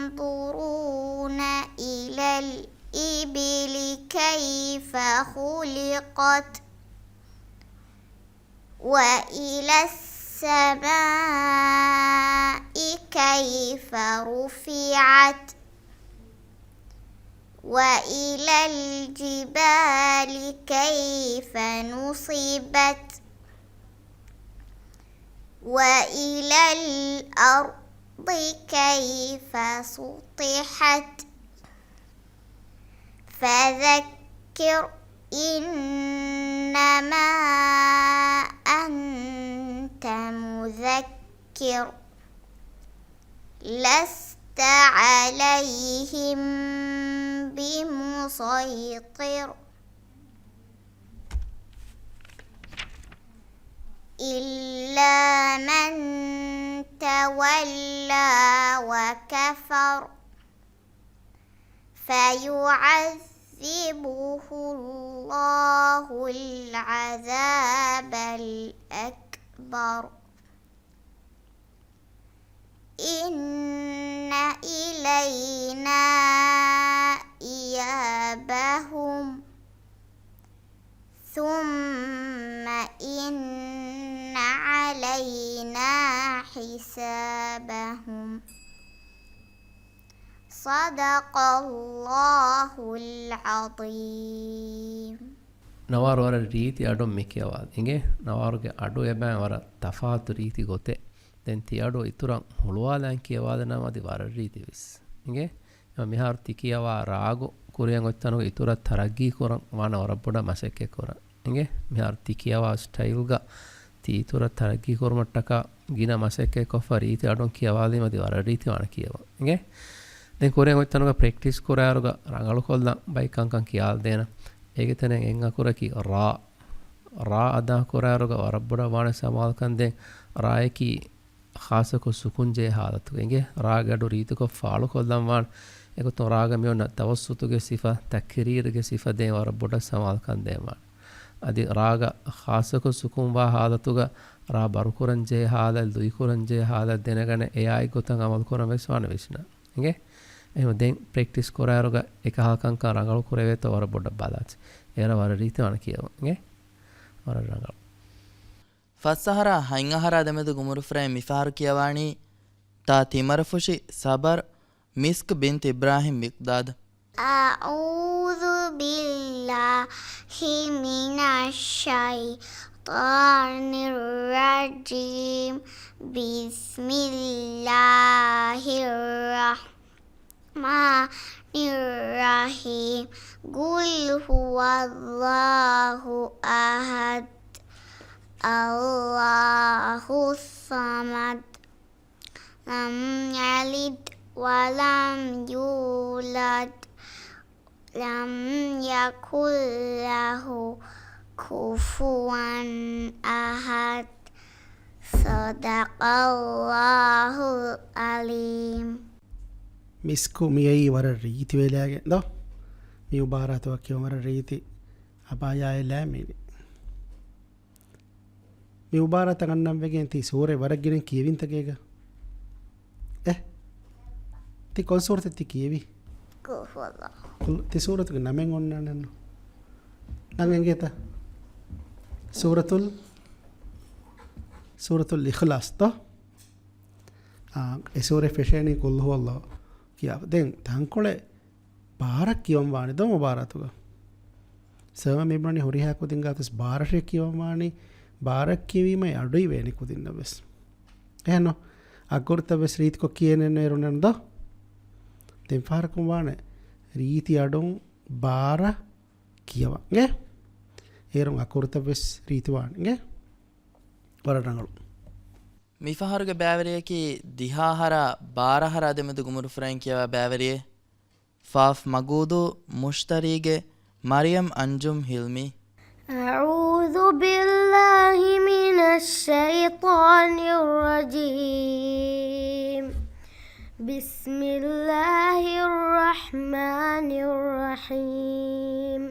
ينظرون إلى الإبل كيف خلقت وإلى السماء كيف رفعت وإلى الجبال كيف نصبت وإلى الأرض كيف سطحت فذكر إنما أنت مذكر لست عليهم بمسيطر إلا من تولى وكفر فيعذبه الله العذاب الأكبر إن إلينا إيابهم ثم إن علينا حسابهم صدق الله العظيم ನವಾರು ವರ ರೀತಿ ಅಡು ಮಿಕ್ಕಿಯವಾದ ಹಿಂಗೆ ನವಾರುಗೆ ಅಡು ಎಬ್ಬಾಯ ವರ ತಫಾತು ರೀತಿ ಗೊತ್ತೆ ದೆನ್ ತಿ ಅಡು ಇತುರಂ ಹುಳುವಾದಂ ಕಿಯವಾದ ನಮ ಅದಿ ವರ ರೀತಿ ವಿಸ್ ಹಿಂಗೆ ಮಿಹಾರು ತಿಕಿಯವ ರಾಗು ಕುರಿಯಂ ಒತ್ತನು ಇತುರ ತರಗ್ಗಿ ಕೊರಂ ವಾನ ವರಬ್ಬುಡ ಮಸೆಕ್ಕೆ ಕೊರ ಹಿಂಗೆ ಮಿಹಾರು ತಿಕಿಯವ ಸ್ಟೈಲ್ಗ ತಿ ಇತುರ ತರಗ್ಗಿ ಕೊರಮಟ್ಟಕ ಗಿನ ಮಸೆಕ್ಕೆ ಕೊಫ ರೀತಿ ಅಡು ಕಿಯವಾದಿ ಮದಿ ವರ ರೀತಿ ವಾನ ಕಿಯವ ಹಿಂಗೆ ದೆನ್ ಕುರಿಯಂ ಒತ್ತನುಗ ಪ್ರಾಕ್ಟೀಸ್ ಕೊರಾರುಗ ರಂಗಳು ಕೊಲ್ದ ಬೈಕಂಕಂ ಕಿಯಾಲ್ ದೇನ ඒගෙතන එං අකුරකි රා අදා කොරාරුග වරබ්බුඩ වාන සමාල්කන්දෙන් රායකි ખાસකු සුකුන්ජේ ಹಾಲತು ಎಂಗೆ ರಾಗಡು ರೀತಿಕೊ ಫಾಳು ಕೊಲ್ದಂ von egoton raga meonna tawassutuge sifa takririge sifa de war boda samal kan dema adi raga khasako sukumwa halatuga ra barukuranje halal duikuranje halal denagane ai gotan amal koran veswana visna nge එහෙම දැන් ප්‍රැක්ටිස් කරාරුග එක හලකම් කර රංගල කරේවෙත වර බොඩ බලාච් එර වර රීති වන කියව ගේ වර රංගල ಫಸ್ಸಹರ ಹೈಂಗಹರ ದಮೆದು ಗುಮುರು ಫ್ರೈ ಮಿಫಾರು ಕಿಯವಾಣಿ ತಾ ತಿಮರಫುಶಿ ಸಬರ್ ಮಿಸ್ಕ್ ಬಿಂತ್ ಇಬ್ರಾಹಿಂ ಮಿಕ್ದಾದ್ ಅಊದು ಬಿಲ್ಲಾಹಿ ಮಿನಶ್ ಶೈತಾನಿರ್ ರಜೀಮ್ ಬಿಸ್ಮಿಲ್ಲಾಹಿರ್ ರಹ್ಮಾನಿರ್ ರಹೀಮ್ ಗುಲ್ ಹುವಲ್ಲಾಹು Ahad Allahu samad lam yalid walam yulad lam yakul lahu kufuwan ahad sadaqallahul alim මිස්කු මියයි වර රීති වෙලාගෙන් දෝ මේ උබාරාතුවක් කියව වර රීති අපායය ලෑමේනි මේ උබාරත ගන්නම් වෙගෙන් ති සූරේ වරගිරෙන් කියවින් තකේක ති කොල් සූරත ති කියවි kuhuwallah ති සූරතුක නමෙන් ඔන්නන්න නංගෙන් ගේත සූරතුල් ඉඛලාස් තෝ ඒ සූරේ ෆෙෂේනි කුල් හුවල්ලා කියාව දැන් තංකොලේ බාරක් කියවම් වානේ දෝ මුබාරතුක සම මෙබ්‍රනි හොරිහා කුදින් ගාතස් බාරෂේ කියවම් වානේ බාරක් කියවීමයි අඩුයි වේනි කුදින්න බස් එහෙනෝ අගොර්ත බස් රීති කො කියනෙන එරුනන් දෝ දෙන් ෆාරකුම් වානේ රීති අඩුන් බාර කියවා ගේ ඒරුන් අගොර්ත බස් රීති වානේ වරණංගලු ಮಿಫಹರುಗೆ ಬ್ಯಾವರಿಯಕಿ ದಿಹಾಹರ ಬಾರಹರ ದೆಮೆದು ಗುಮುರು ಫ್ರೈ ಕಿಯವ ಬ್ಯಾವರಿಯೆ ಫಾಫ್ ಮಗೂದು ಮುಷ್ತರಿಗೆ ಮರಿಯಂ ಅಂಜುಮ್ ಹಿಲ್ಮಿ أعوذ بالله من الشيطان الرجيم بسم الله الرحمن الرحيم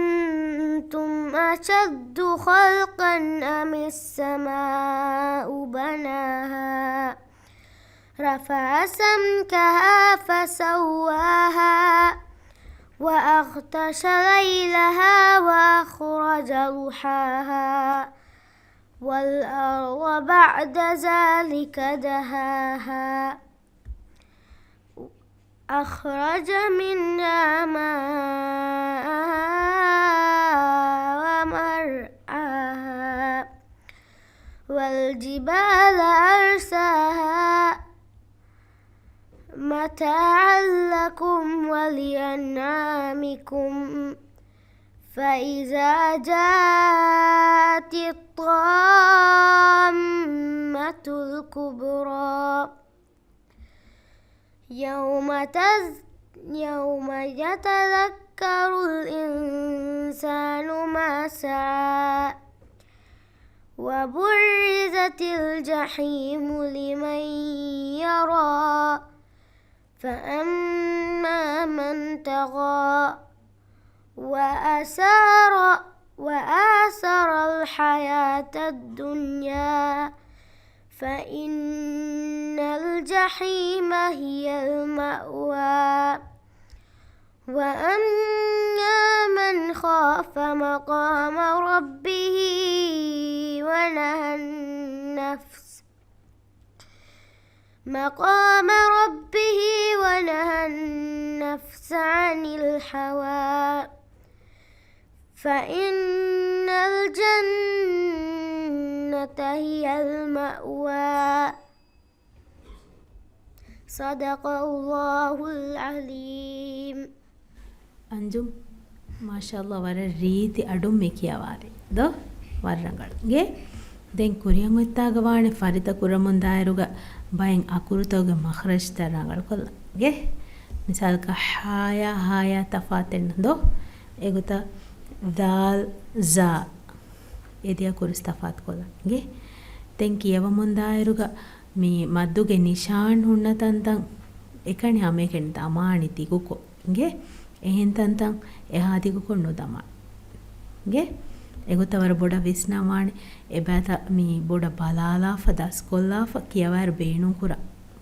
أأنتم أشد خلقا أم السماء بناها رفع سمكها فسواها وأغطش ليلها وأخرج ضحاها والأرض بعد ذلك دهاها أخرج منها ماءها ومرعاها والجبال أرساها متاعا لكم ولأنعامكم فإذا جاءت الطامة الكبرى يوم يتذكر الإنسان ما سعى وبرزت الجحيم لمن يرى فأما من طغى وآثر الحياة الدنيا فإن الجحيم هي المأوى وأما من خاف مقام ربه ونهى النفس عن الهوى فإن الجنة هي المأوى صدق الله العليم ಅಂಜುಮ್ ಮಾಶಾಅಲ್ಲಾ ವರ ರೀತಿ ಅಡುಂ ಮೆ ಕಿಯವಾರೆ ದ ವರ್ರಂಗಳ್ಗೆ ದೆನ್ ಕುರಿಯಂ ಒತ್ತಾಗ ವಾಣೆ ಫರಿತ ಕುರಮುಂದಾಯರುಗ ಬಯಂ ಅಕುರುತೋಗೆ ಮಖ್ರಜ್ ತರಂಗಳು ಕೊಲ್ಲಗೆ ಮಿಸಾಲ್ ಕ ಹಾಯಾ ತಫಾತೆನ್ ದೋ ಎಗುತ ದಾಲ್ ಝಾ ಎದಿಯ ಕುರಿಸ್ ತಫಾತ್ ಕೊಲ್ಲಗೆ ದೆನ್ ಕಿಯವ ಮುಂದಾಯರುಗ ಮಿ ಮದ್ದುಗೆ ನಿಶಾನ್ ಹುಣ್ಣತಂತಂ එකනේ හැමකෙන් දමානි තිකුකෝ ගේ එහෙන් තන්තන් එහා තිකුකෝ නොදමා ගේ එගොතවර බොඩ විස්නාමානි එබෑත මී බොඩ බලාලාෆ දස් කොල්ලාෆ කියවර බේනු කුරා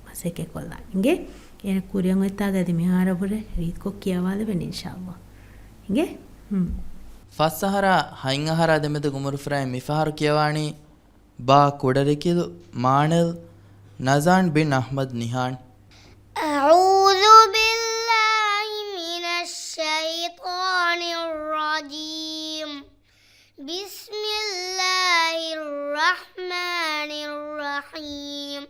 මසෙකේ කොල්ලා ගේ එන කුරියන් වෙත්තාගදී මිහාරබුර රීත්කෝ කියවාල වෙන ඉන්ෂාල්ලා ගේ ಫಸ್ಸಹರ ಹೈಂಗಹರ ದೆಮೆದು ಗುಮರು ಫ್ರೈ ಮಿಫಹರು ಕಿಯವಾಣಿ ಬಾ ಕುಡರಿಕಿದು ಮಾಣೆಲ್ ನಜಾನ್ ಬಿನ್ ಅಹ್ಮದ್ ನಿಹಾಣ್ أعوذ بالله من الشيطان الرجيم بسم الله الرحمن الرحيم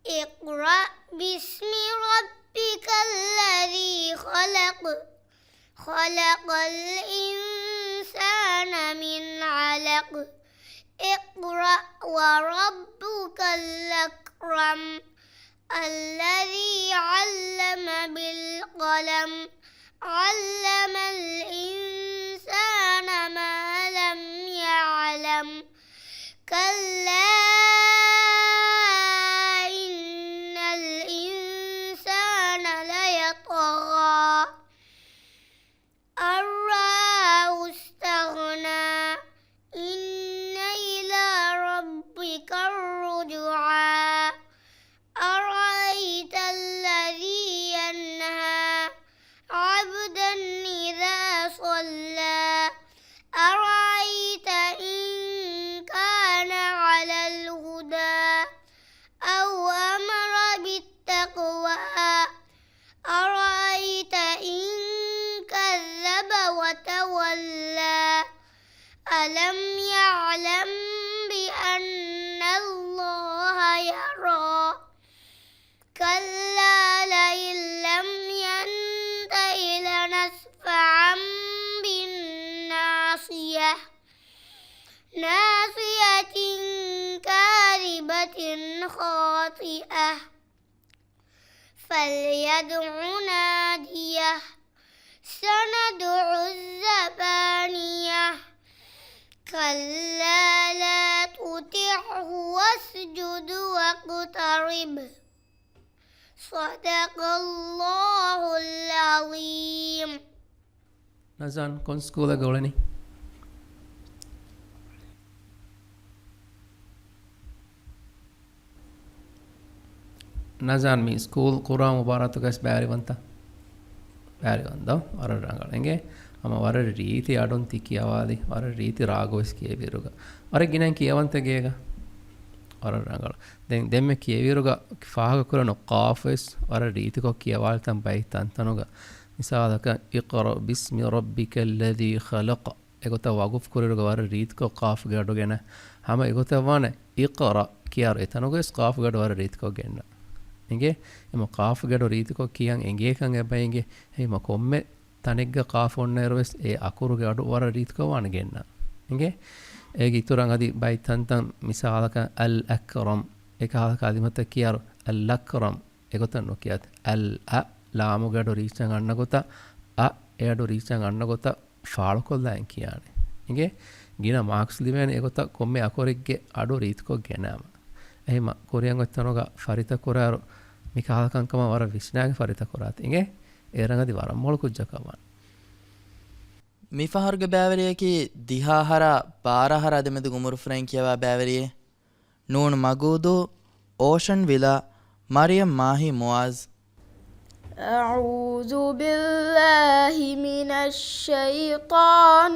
اقرأ باسم ربك الذي خلق خلق الإنسان من علق اقرأ وربك الأكرم الذي علم بالقلم علم الإنسان ما لم يعلم كلا إن الإنسان ليطغى أن رآه استغنى إن إلى ربك الرجعى أرأيت الذي ينهى عبدا إذا صلى أرأيت إن كان على الهدى أو أمر بالتقوى أرأيت إن كذب وتولى ألم يعلم بأن الله يرى كلا لئن لم ينته لنسفعا بالناصية ناصية كاذبة خاطئة فليدع ناديه سندع الزبانية كلا لا تطعه واسجد واقترب صدق الله العظيم ನಜಾನ್ ಕೊನ್ ಸ್ಕೂಲಾಗ ಅವಳನಿ ನಜಾನ್ ಮೀ ಸ್ಕೂಲ್ ಕುರಾ ಮುಬಾರತು ಗಸ್ ಬ್ಯಾರಿವಂತ ಬ್ಯಾರಿವಂದ ವರ ರಂಗಳಂಗೆ ಅಮ್ಮ ವರ ರೀತಿ ಆಡೊಂತಿ ಕಿಯವಾದಿ ವರ ರೀತಿ ರಾಗೋಸ್ ಕಿಯವಿರುಗ ವರ ಗಿನಂ ಕಿಯವಂತಗೇಗ ವರ ರಂಗಳ ದೆಮ್ಮೆ ಕಿಯವಿರುಗ ಫಾಗ ಕುರನು ಕಾಫಸ್ ವರ ರೀತಿ ಕೊ ಕಿಯವಾಲ್ತಂ ಬೈ ತಂತನುಗ ಮಿಸಾಲಕ ಇಕ್ರಾ ಬಿಸ್ಮಿ ರಬ್ಬಿಕಲ್ಲದಿ ಖಲಕ ಎಗೊತ ವಗುಫ್ ಕುರಿರುಗ ವರ ರೀತಿ ಕೊ ಕಾಫ್ ಗಡುಗೆನ ಹಮ ಎಗೊತ ವಾನೆ ಇಕ್ರಾ ಕಿಯಾರ ಎತನುಗ ಸ್ಕಾಫ್ ಗಡು ವರ ರೀತಿ ಕೊ ಗೆನ್ನ ಇಂಗೆ ಎಮ ಕಾಫ್ ಗಡು ರೀತಿ ಕೊ ಕಿಯಂ ಎಂಗೆ ಕಂ ಎಬೈಂಗೆ ಹೇಮ ಕೊಮ್ಮೆ ತನೆಗ್ಗ ಕಾಫ್ ಒನ್ನೆರವೆಸ್ ಎ ಅಕುರುಗೆ ಅಡು ವರ ರೀತಿ ಕೊ ವಾನೆ ಗೆನ್ನ ಇಂಗೆ ಏಗೆ ಇತುರಂ ಅದಿ ಬೈ ತಂತಂ ಮಿಸಾಲಕ ಅಲ್ ಅಕ್ರಮ್ ಏಕಾಲಕ ಅದಿಮತ ಕಿಯಾರ ಅಲ್ ಅಕ್ರಮ್ ಎಗೊತ ನುಕಿಯತ್ ಅಲ್ ಅ ಲಾಮುಗಡು ರೀಚಂಗ್ ಅಣ್ಣ ಗೊತ್ತ ಅ ಎಡು ರೀಚಂಗ್ ಅಣ್ಣ ಗೊತ್ತ ಫಾಳಕೊಲ್ಲ ಎಂಕಿಯಾನೆ ಹಿಂಗೆ ಗಿನ ಮಾರ್ಕ್ಸ್ ಲಿವೇನೆ ಎಗೊತ್ತ ಕೊಮ್ಮೆ ಅಕೊರಿಗ್ಗೆ ಅಡು ರೀತಿಕೊ ಗೆನಾಮ එහෙම කොරියන් වෙත්තනෝග ෆරිත කොරාරු මිකාලකංකම වර විශ්නාගේ ෆරිත කොරාත ಹಿಂಗೆ ඒරංගදි වරම් මොල කුජ්ජකවන් ಮಿಫಹರ್ಗೆ ಬ್ಯಾವರಿಯಕಿ ದಿಹಾಹರ ಬಾರಹರ ಅದೆಮೆದು ಗುಮುರು ಫ್ರೆಂಕ್ ಯವ ಬ್ಯಾವರಿಯೆ ನೂನ್ ಮಗೂದು ಓಷನ್ ವಿಲಾ ಮರಿಯಂ ಮಾಹಿ ಮುಆಜ್ أعوذ بالله من الشيطان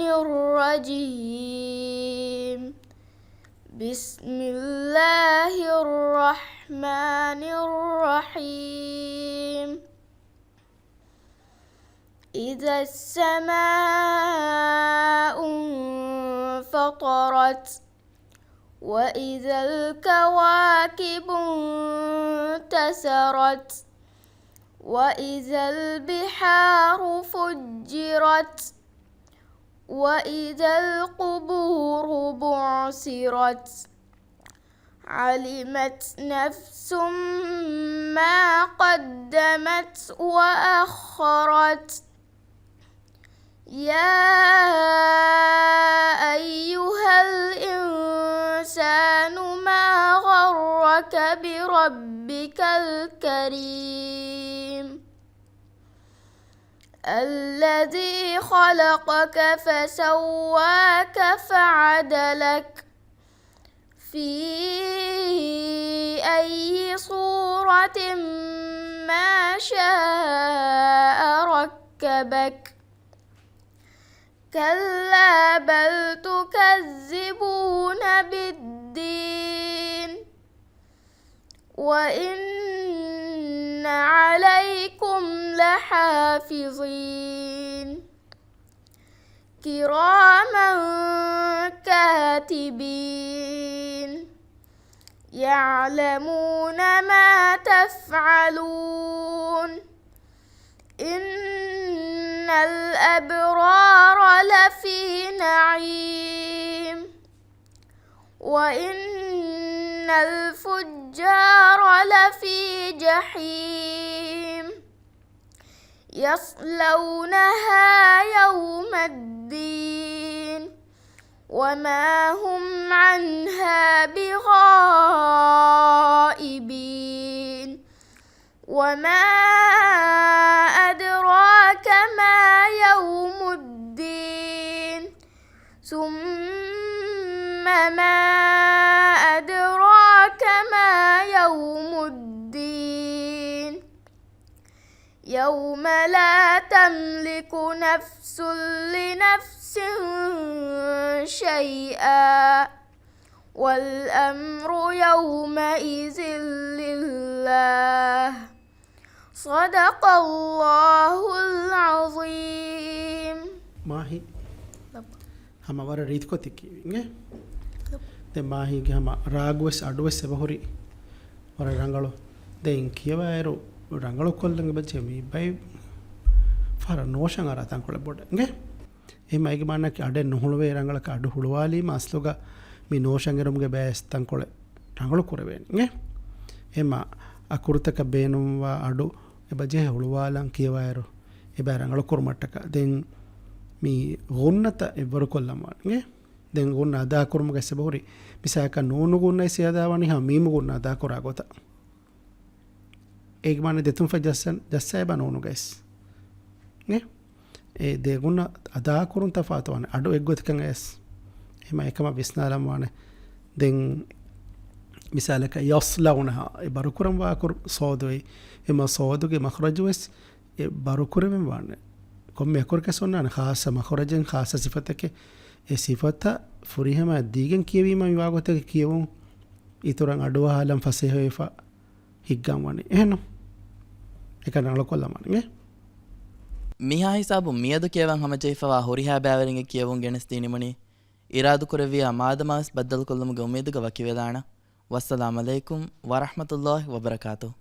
الرجيم بسم الله الرحمن الرحيم إذا السماء انفطرت وإذا الكواكب انتثرت وإذا البحار فجرت وإذا القبور بعثرت علمت نفس ما قدمت وأخرت يا أيها الإنسان ما غرك بربك الكريم الذي خلقك فسواك فعدلك في أي صورة ما شاء ركبك كلا بل تكذبون بالدين وإن عليكم لحافظين كراما كاتبين يعلمون ما تفعلون إن الأبرار لفي نعيم وإن الفجار لفي جحيم يصلونها يوم الدين وما هم عنها بغائبين وما أدراك ما يوم الدين ثم ما أدراك ما يوم الدين يوم لا تملك نفس لنفس شيئا والأمر يومئذ لله صدق الله العظيم ಮಾಹಿ ಹಮ ವರ ರೀತಿ ಕೊತ್ತಿಕ್ಕಿವಿಂಗೆ ದೆ ಮಾಹಿಗೆ ಹಮ ರಾಗವಸ್ ಅಡುವಸ್ ಎಬಹುರಿ ವರ ರಂಗಳು ದೆನ್ ಕಿಯವಾಯರು ರಂಗಳು ಕೊಲ್ಲಂಗೆ ಬಚ್ಚೆ ಮಿ ಬೈ ಫರ ನೋಷಂ ಅರ ತಂಕೊಳೆ ಬೊಡ್ಗೆ ಎ ಮೈಗೆ ಮಾನಕ್ಕೆ ಅಡೆ ನುಹುಳುವೆ ರಂಗಳಕ ಅಡು ಹುಳುವಾಲಿ ಮಾಸ್ಲುಗ ಮಿ ನೋಷಂಗೆರುಮ್ಗೆ ಬ್ಯಾಸ್ ತಂಕೊಳೆ ರಂಗಳು ಕುರವೇನಿಗೆ ಎಮ್ಮ ಆ ಕುರ್ತಕ ಬೇನುವ ಅಡು ಎ ಬಜೆ ಹುಳುವಾಲಂ ಕಿಯವಾಯರು ಎ ಬ್ಯಾ ರಂಗಳು ಕುರುಮಟ್ಟಕ ದೆನ್ ಮೀ ಗೊನ್ನತ ಎಬ್ಬರು ಕೊಲ್ಲಮ್ಮಗೆ ದೆನ್ ಗೊನ್ನ ಅದಾ ಕುರುಮಗೆ ಸೆಬಹುರಿ ಮಿಸಾಕ ನೋನು ಗುನ್ನ ಸಿಯದಾವನಿ ಹಾ ಮೀಮು ಗುನ್ನ ಅದಾ ಕೊರಾಗೋತ ඒක මන්නේ දෙතුන් ජස්සය බනෝනු ගයිස් නේ ඒ දෙගුණ අදා කරුන් තෆාතවන අඩු එක්ගොතිකන් ඇස් එම එකම විස්නාලම් වනේ දෙන් මිසාලක යස්ලවුනහා ඒ බරුකුරම් වාකුර සෝදුයි එම සෝදුගේ මඛරජුස් ඒ බරුකුරෙන් වන්නේ කොම් මෙකුර කසොන්නන ખાસ මඛරජෙන් ખાસ සිෆතක ඒ සිෆත ෆුරිහම දීගෙන් කියවීම විවාගතක කියවුම් ඊතරම් අඩුවහලම් ෆසේ හොයෆා හිග්ගම් වනේ එහෙනම් එක නංගල කොල්ලමනේ මිහා හිසාබු මියදු කියවන් හම ජයිෆවා හොරිහා බෑවරින්ගේ කියවුන් ගෙනස් තීනිමනි ඉරාදු කරවියා මාදමාස් බද්දල් කොල්ලමුගේ උමේදුග වකිවෙදාන වස්සලාමු අලයිකුම් වරහ්මතුල්ලාහි වබරකාතුහ්